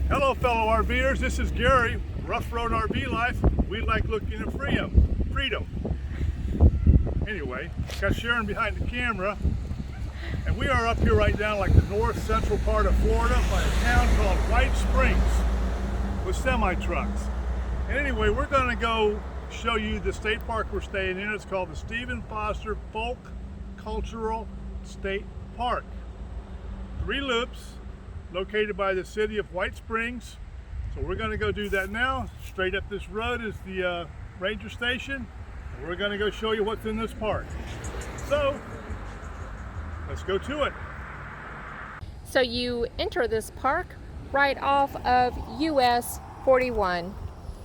Hello fellow RVers, this is Gary, Ruff Road RV Life. We like looking at freedom. Anyway, got Sharon behind the camera, and we are up here right now like the north central part of Florida by a town called White Springs with semi-trucks. And anyway, we're going to go show you the state park we're staying in. It's called the Stephen Foster Folk Cultural State Park. 3 loops, located by the city of White Springs. So we're going to go do that now. Straight up this road is the ranger station, and we're going to go show you what's in this park. So let's go to it. So you enter this park right off of US 41.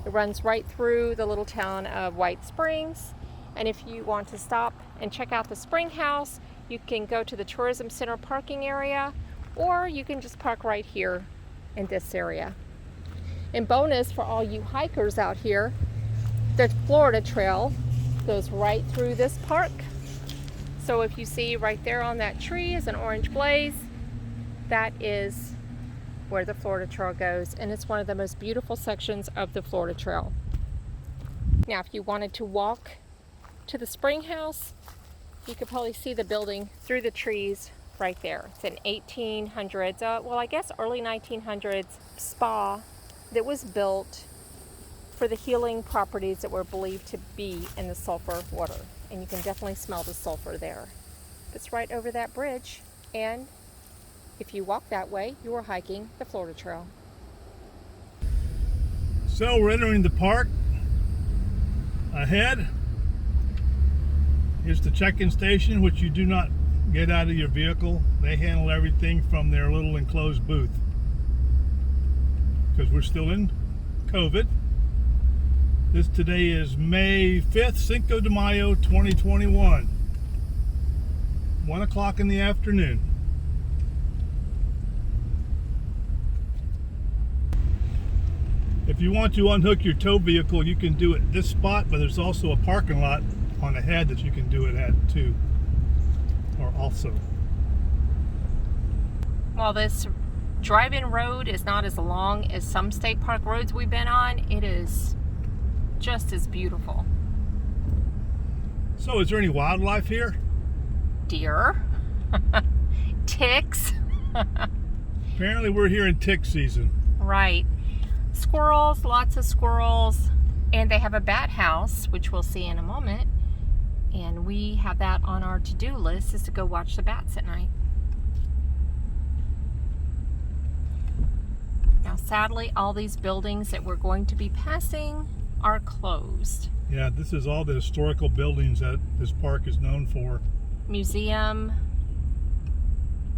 It runs right through the little town of White Springs, and if you want to stop and check out the spring house, you can go to the tourism center parking area, or you can just park right here in this area. And bonus for all you hikers out here, the Florida Trail goes right through this park. So if you see right there on that tree is an orange blaze, that is where the Florida Trail goes, and it's one of the most beautiful sections of the Florida Trail. Now if you wanted to walk to the spring house, you could probably see the building through the trees right there. It's an 1800s, well I guess early 1900s spa that was built for the healing properties that were believed to be in the sulfur water. And you can definitely smell the sulfur there. It's right over that bridge, and if you walk that way, you are hiking the Florida Trail. So we're entering the park. Ahead is the check-in station, which you do not get out of your vehicle. They handle everything from their little enclosed booth, because we're still in COVID. Today is May 5th, Cinco de Mayo 2021, 1 o'clock in the afternoon. If you want to unhook your tow vehicle, you can do it at this spot, but there's also a parking lot on ahead that you can do it at too, or also. While this drive-in road is not as long as some state park roads we've been on, it is just as beautiful. So is there any wildlife here? Deer, ticks. Apparently we're here in tick season. Right. Squirrels, lots of squirrels, and they have a bat house, which we'll see in a moment. And we have that on our to-do list, is to go watch the bats at night. Now, sadly, all these buildings that we're going to be passing are closed. Yeah, this is all the historical buildings that this park is known for. Museum,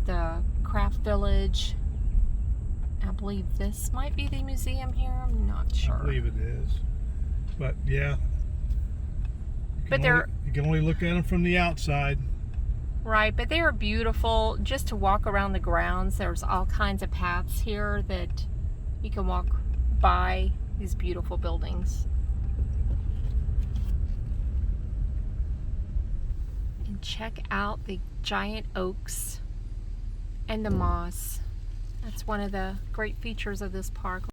the craft village. I believe this might be the museum here. I'm not sure. I believe it is. But yeah. You can only look at them from the outside. Right, but they are beautiful. Just to walk around the grounds, there's all kinds of paths here that you can walk by these beautiful buildings. And check out the giant oaks and the moss. That's one of the great features of this park.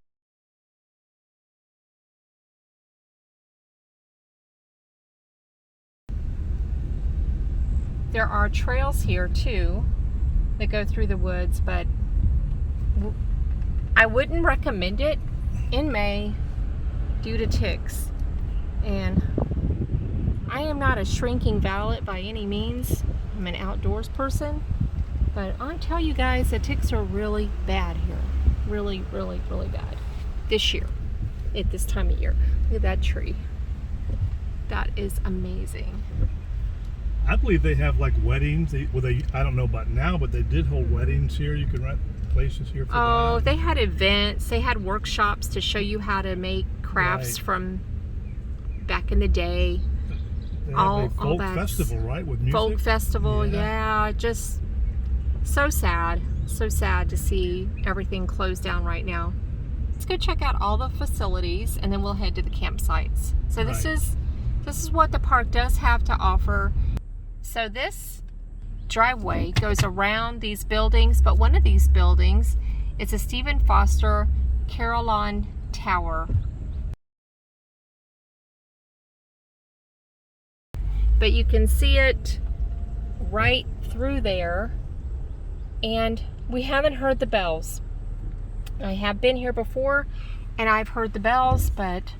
There are trails here too that go through the woods, but I wouldn't recommend it in May due to ticks. And I am not a shrinking violet by any means. I'm an outdoors person, but I tell you guys, the ticks are really bad here. Really, really, really bad. This year, at this time of year. Look at that tree. That is amazing. I believe they have like weddings. I don't know about now, but they did hold weddings here. You can rent places here for that. Oh, they had events. They had workshops to show you how to make crafts from back in the day. They have a folk festival, right? With music? Folk festival, yeah. Just so sad. So sad to see everything closed down right now. Let's go check out all the facilities, and then we'll head to the campsites. So this is what the park does have to offer. So this driveway goes around these buildings, but one of these buildings is a Stephen Foster Carillon Tower. But you can see it right through there, and we haven't heard the bells. I have been here before and I've heard the bells, but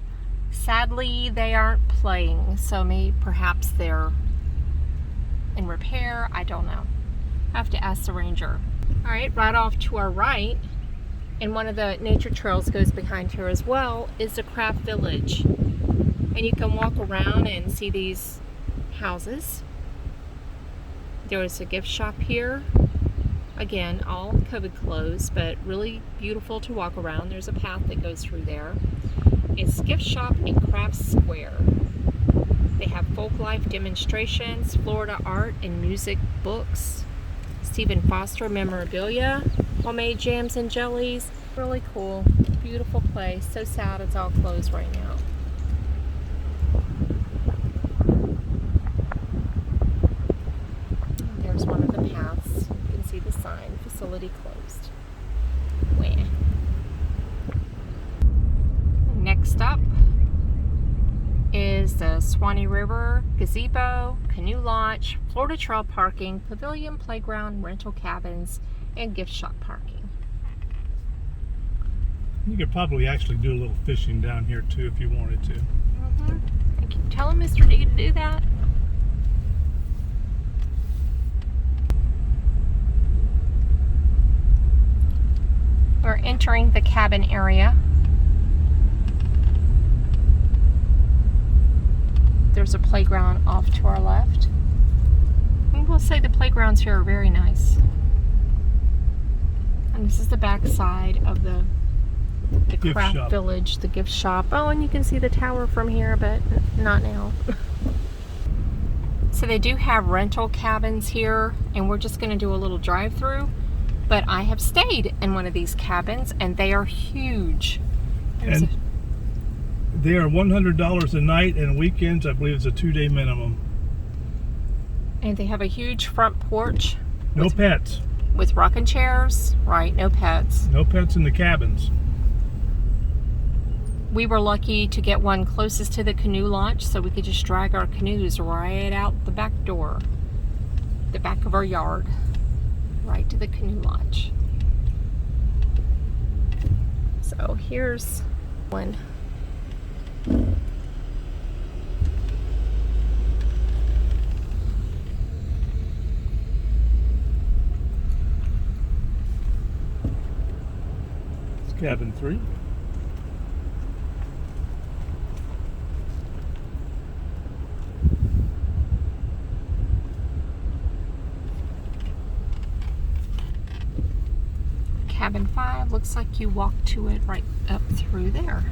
sadly they aren't playing, so maybe perhaps they're in repair. I don't know. I have to ask the ranger. All right, right off to our right, and one of the nature trails goes behind here as well, is the craft village. And you can walk around and see these houses. There is a gift shop here. Again, all COVID closed, but really beautiful to walk around. There's a path that goes through there. It's gift shop and craft square. They have folk life demonstrations, Florida art and music books, Stephen Foster memorabilia, homemade jams and jellies. Really cool, beautiful place. So sad it's all closed right now. There's one of the paths. You can see the sign, facility closed. Wah. Next up is the Swanee River, gazebo, canoe launch, Florida trail parking, pavilion, playground, rental cabins, and gift shop parking. You could probably actually do a little fishing down here too if you wanted to. I keep telling Mr. D to do that. We're entering the cabin area. There's a playground off to our left. And we'll say the playgrounds here are very nice. And this is the back side of the craft shop. village, the gift shop. Oh, and you can see the tower from here, but not now. So they do have rental cabins here, and we're just going to do a little drive-through. But I have stayed in one of these cabins, and they are huge. And they are $100 a night, and weekends I believe it's a 2-day minimum. And they have a huge front porch. No pets. With rocking chairs, right? No pets. No pets in the cabins. We were lucky to get one closest to the canoe launch, so we could just drag our canoes right out the back door, the back of our yard, right to the canoe launch. So here's one. It's cabin 3. Cabin 5 looks like you walk to it right up through there.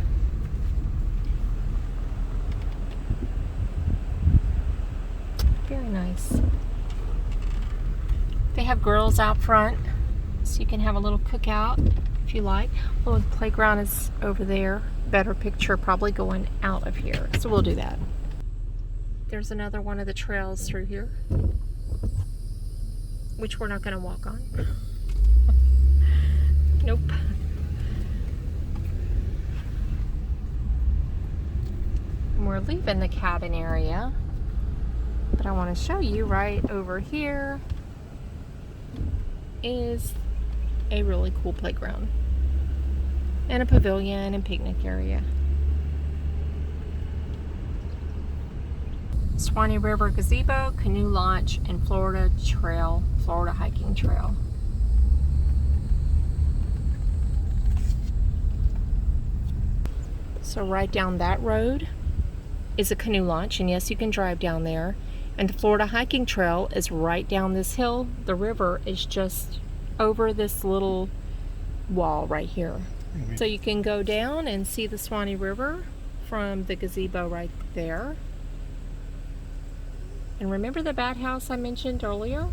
Very nice. They have grills out front, so you can have a little cookout if you like. Oh, the playground is over there. Better picture probably going out of here, so we'll do that. There's another one of the trails through here, which we're not going to walk on. Nope. And we're leaving the cabin area, but I want to show you right over here is a really cool playground and a pavilion and picnic area. Swanee River gazebo, canoe launch, and Florida trail, Florida hiking trail. So right down that road is a canoe launch, and yes, you can drive down there. And the Florida hiking trail is right down this hill. The river is just over this little wall right here. Mm-hmm. So you can go down and see the Swanee River from the gazebo right there. And remember the bat house I mentioned earlier?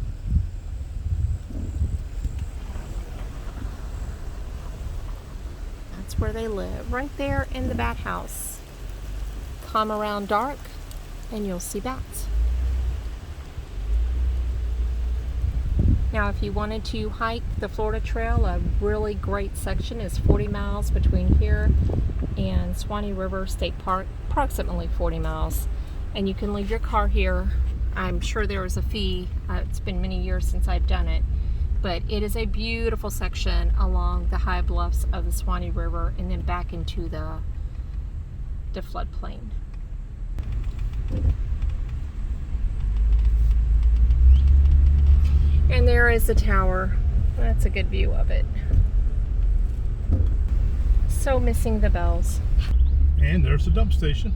That's where they live, right there in the bat house. Come around dark and you'll see bats. Now, if you wanted to hike the Florida Trail, a really great section is 40 miles between here and Swanee River State Park, approximately 40 miles. And you can leave your car here. I'm sure there is a fee. It's been many years since I've done it. But it is a beautiful section along the high bluffs of the Swanee River and then back into the floodplain. And there is the tower. That's a good view of it. So missing the bells. And there's the dump station.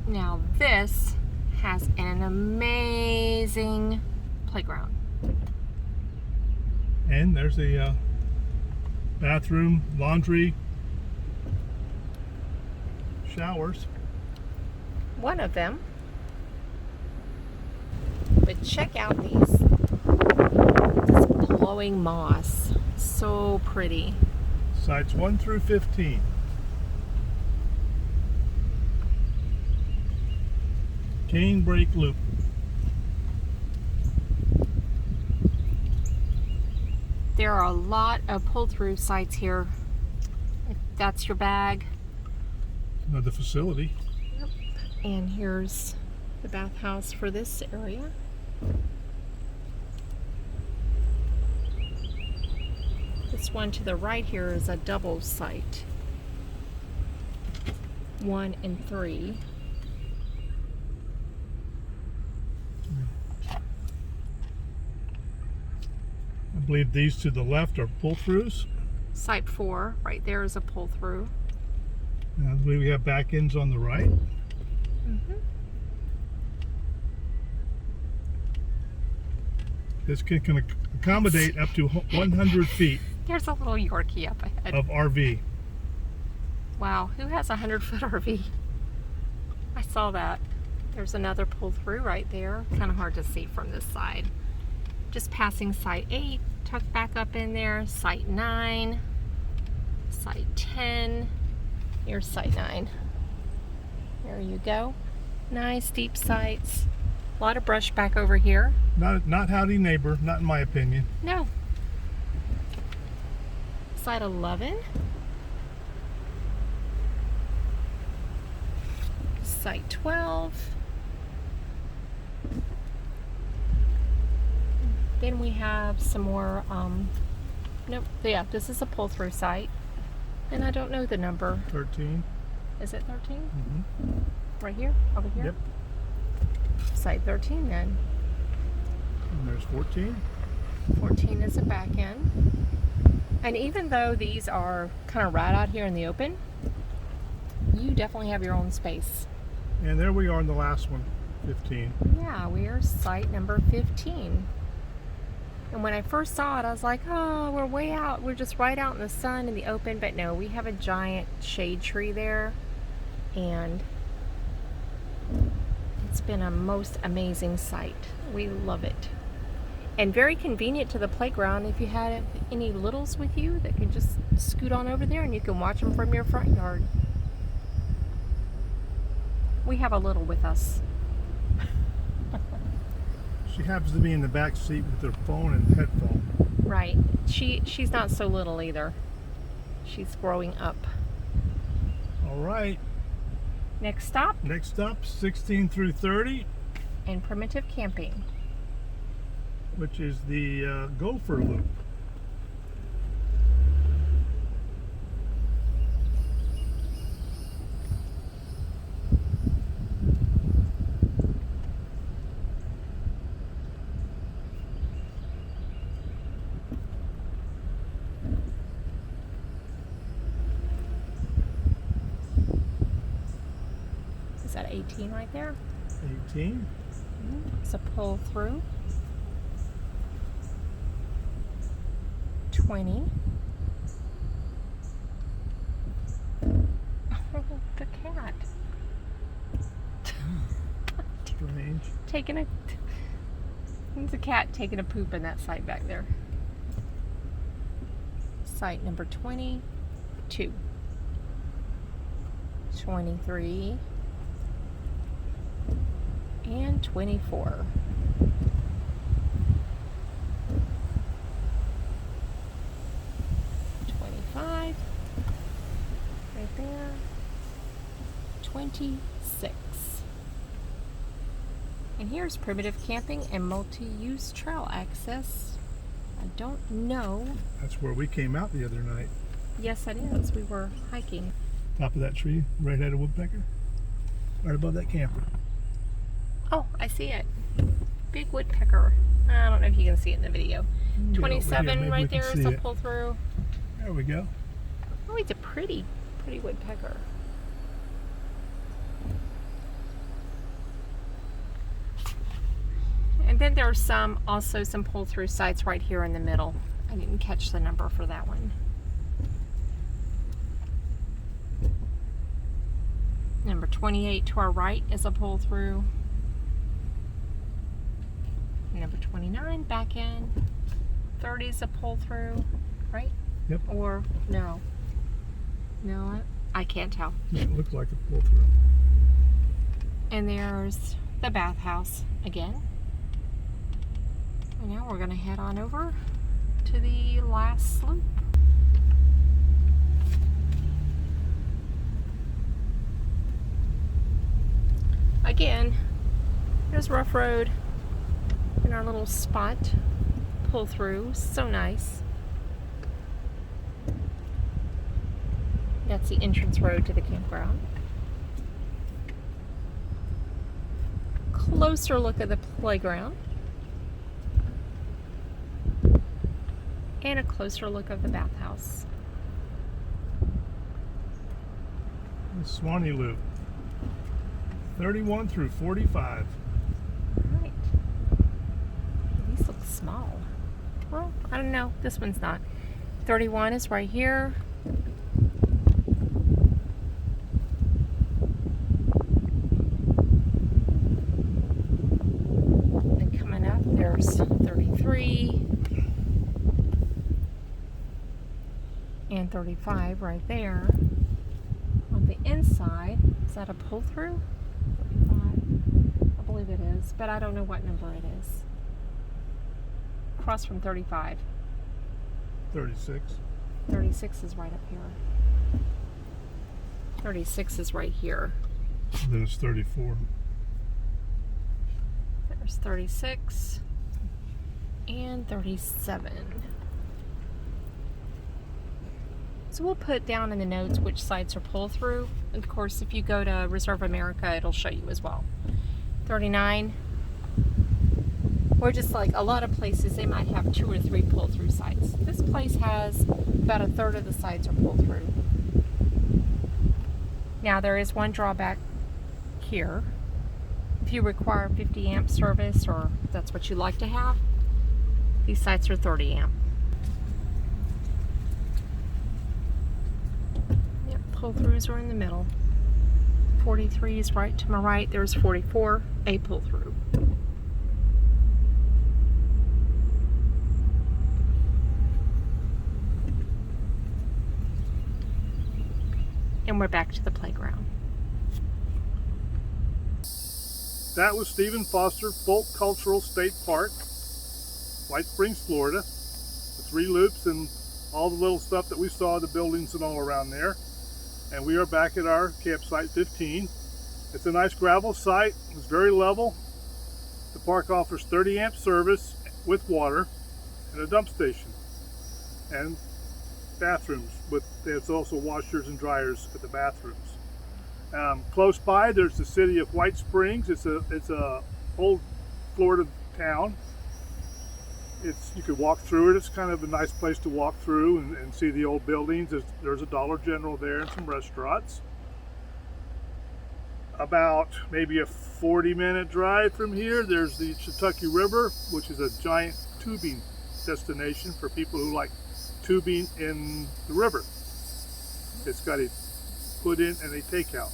Now this has an amazing playground. And there's a bathroom, laundry, showers. One of them. But check out this blowing moss. So pretty. Sites 1 through 15. Cane brake loop. There are a lot of pull-through sites here. If that's your bag. The facility. Yep. And here's the bathhouse for this area. This one to the right here is a double site. 1 and 3. I believe these to the left are pull-throughs. Site 4, right there is a pull-through. And I believe we have back ends on the right. Mm-hmm. This can accommodate up to 100 feet There's a little Yorkie up ahead. of RV. Wow, who has a 100-foot RV? I saw that. There's another pull-through right there. Kind of hard to see from this side. Just passing site 8, tuck back up in there. Site 9, site 10. Here's site 9. There you go. Nice deep sites. A lot of brush back over here. Not howdy neighbor, not in my opinion. No. Site 11. Site 12. Then we have some more, nope, yeah, this is a pull-through site. And I don't know the number. 13. Is it 13? Mm-hmm. Right here? Over here? Yep. Site 13 then. And there's 14. 14 is a back end. And even though these are kind of right out here in the open, you definitely have your own space. And there we are in the last one, 15. Yeah, we are site number 15. And when I first saw it, I was like, oh, we're way out. We're just right out in the sun in the open. But no, we have a giant shade tree there. And it's been a most amazing site. We love it. And very convenient to the playground if you had any littles with you that could just scoot on over there and you can watch them from your front yard. We have a little with us. She happens to be in the back seat with her phone and headphone. Right. She's not so little either. She's growing up. All right. Next stop. Next up, 16 through 30. And primitive camping. Which is the Gopher Loop. Is that 18 right there? 18. It's a pull through. 20. Oh, the cat. Strange. There's a cat taking a poop in that site back there. campsite number 22, 23, and 24. Right there. 26. And here's primitive camping and multi-use trail access. I don't know. That's where we came out the other night. Yes, it is. We were hiking. Top of that tree, right at a woodpecker. Right above that camper. Oh, I see it. Big woodpecker. I don't know if you can see it in the video. 27 right there is a pull through. There we go. Oh, it's a pretty woodpecker. And then there's also some pull through sites right here in the middle. I didn't catch the number for that one. Number 28 to our right is a pull through. Number 29 back in. 30 is a pull through, right? Yep. Or no? No, I can't tell. It looked like a pull through. And there's the bathhouse again. And now we're going to head on over to the last slope. Again, there's Ruff Road and our little spot pull through. So nice. That's the entrance road to the campground. Closer look at the playground. And a closer look of the bathhouse. The Swanee Loop. 31 through 45. Right. These look small. Well, I don't know. This one's not. 31 is right here. And coming up, there's 33. And 35 right there. On the inside, is that a pull through? 35. I believe it is, but I don't know what number it is. Across from 35. 36. 36 is right up here. 36 is right here. Then it's 34. There's 36 and 37. So we'll put down in the notes which sites are pull through. Of course, if you go to Reserve America, it'll show you as well. 39. Or just like a lot of places, they might have 2 or 3 pull through sites. This place has about a third of the sites are pull through. Now there is one drawback here. If you require 50 amp service, or if that's what you like to have, these sites are 30 amp. Yep, pull throughs are in the middle. 43 is right to my right. There's 44, a pull through. And we're back to the playground. That was Stephen Foster Folk Cultural State Park, White Springs, Florida. The 3 loops and all the little stuff that we saw, the buildings and all around there. And we are back at our campsite 15. It's a nice gravel site. It's very level. The park offers 30 amp service with water and a dump station and bathrooms. But there's also washers and dryers at the bathrooms. Close by, there's the city of White Springs. It's a old Florida town. You could walk through it. It's kind of a nice place to walk through and see the old buildings. There's a Dollar General there and some restaurants. About maybe a 40-minute drive from here, there's the Kentucky River, which is a giant tubing destination for people who like tubing in the river. It's got a put in and a takeout.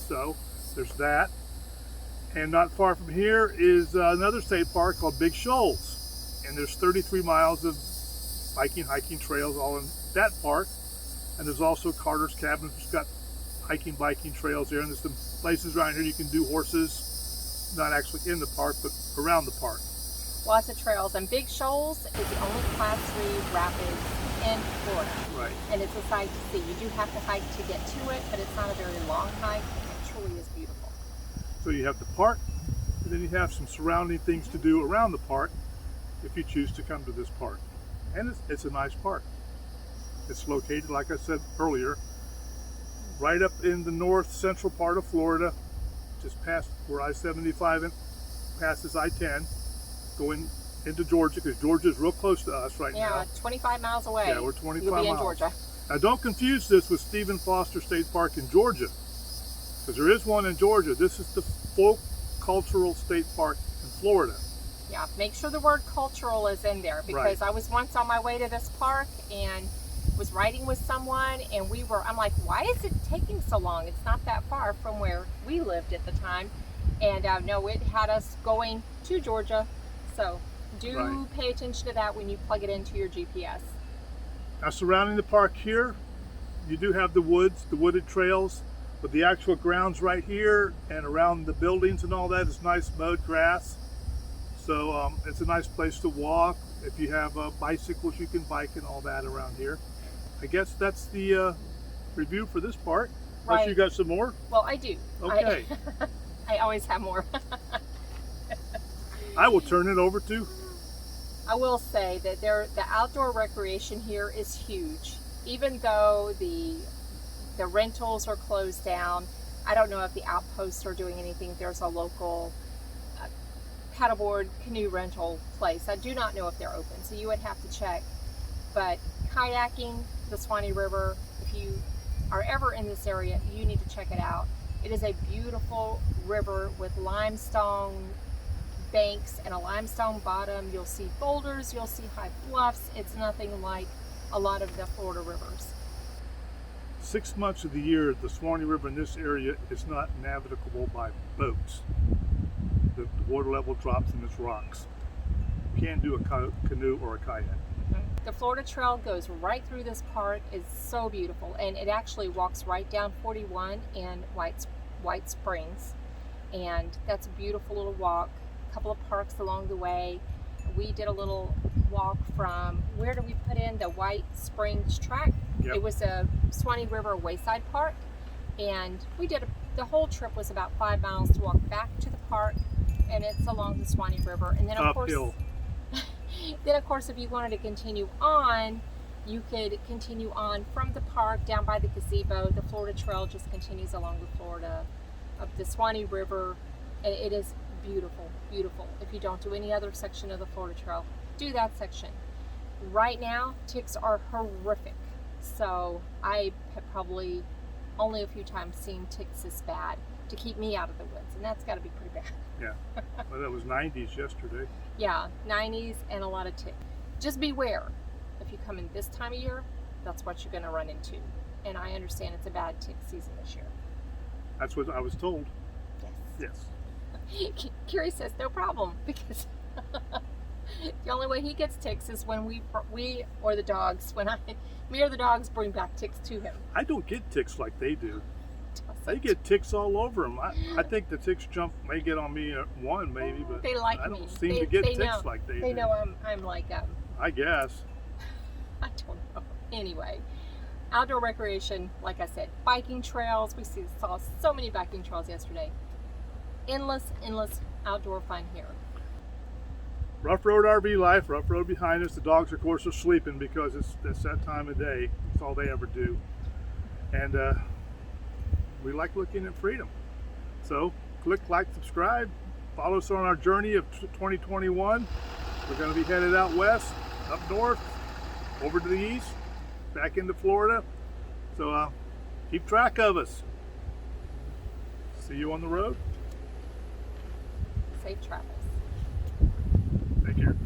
So there's that. And not far from here is another state park called Big Shoals. And there's 33 miles of hiking trails all that park. And there's also Carter's Cabin, which has got hiking, biking trails there. And there's some places around here you can do horses, not actually in the park, but around the park. Lots of trails. And Big Shoals is the only Class 3 rapids in Florida. Right. And it's a sight to see. You do have to hike to get to it, but it's not a very long hike. It truly is beautiful. So you have the park, and then you have some surrounding things to do around the park if you choose to come to this park. And it's a nice park. It's located, like I said earlier, right up in the north central part of Florida, just past where I-75 passes I-10, going into Georgia, because Georgia's real close to us right now. Yeah, 25 miles away. Yeah, we're 25 You'll be miles. in Georgia. Now don't confuse this with Stephen Foster State Park in Georgia, because there is one in Georgia. This is the Folk Cultural State Park in Florida. Yeah, make sure the word cultural is in there, because Right. I was once on my way to this park and was riding with someone, and I'm like, why is it taking so long? It's not that far from where we lived at the time. And no, it had us going to Georgia. So do Right. pay attention to that when you plug it into your GPS. Now surrounding the park here, you do have the woods, the wooded trails, but the actual grounds right here and around the buildings and all that is nice mowed grass. So it's a nice place to walk. If you have bicycles, you can bike and all that around here. I guess that's the review for this park. Unless Right. you got some more? Well, I do. Okay. I always have more. I will turn it over to. I will say that the outdoor recreation here is huge. Even though the rentals are closed down, I don't know if the outposts are doing anything. There's a local paddleboard canoe rental place. I do not know if they're open, so you would have to check. But kayaking, the Swanee River, if you are ever in this area, you need to check it out. It is a beautiful river with limestone banks and a limestone bottom. You'll see boulders, you'll see high bluffs. It's nothing like a lot of the Florida rivers. 6 months of the year, the Swanee River in this area is not navigable by boats. The water level drops in its rocks. You can't do a canoe or a kayak. The Florida Trail goes right through this park. It's so beautiful, and it actually walks right down 41 in White Springs, and that's a beautiful little walk. A couple of parks along the way. We did a little walk from, where do we put in the White Springs track? Yep. It was a Swanee River Wayside Park, and we did the whole trip was about 5 miles to walk back to the park, and it's along the Swanee River. And then of Uphill. course, if you wanted to continue on, you could continue on from the park down by the gazebo. The Florida Trail just continues along the Swanee River. And it is beautiful, beautiful. If you don't do any other section of the Florida Trail, do that section. Right now, ticks are horrific. So I have probably only a few times seen ticks this bad to keep me out of the woods, and that's got to be pretty bad. Yeah. Well, that was 90s yesterday. Yeah, 90s and a lot of ticks. Just beware. If you come in this time of year, that's what you're going to run into. And I understand it's a bad tick season this year. That's what I was told. Yes. Yes. Kerry says no problem, because the only way he gets ticks is when we or the dogs, me or the dogs bring back ticks to him. I don't get ticks like they do. They get ticks all over them. I think the ticks may get on me at one maybe, but They like I me. don't seem to get they ticks know. like they do. They know I'm like I guess. I don't know. Anyway, outdoor recreation, like I said, biking trails. We saw so many biking trails yesterday. Endless outdoor fun here. Rough Road RV life, rough road behind us. The dogs, of course, are sleeping because it's that time of day. It's all they ever do. And we like looking at freedom. So click like, subscribe, follow us on our journey of 2021. We're going to be headed out west, up north, over to the east, back into Florida. So keep track of us. See you on the road. Safe travels. Take care.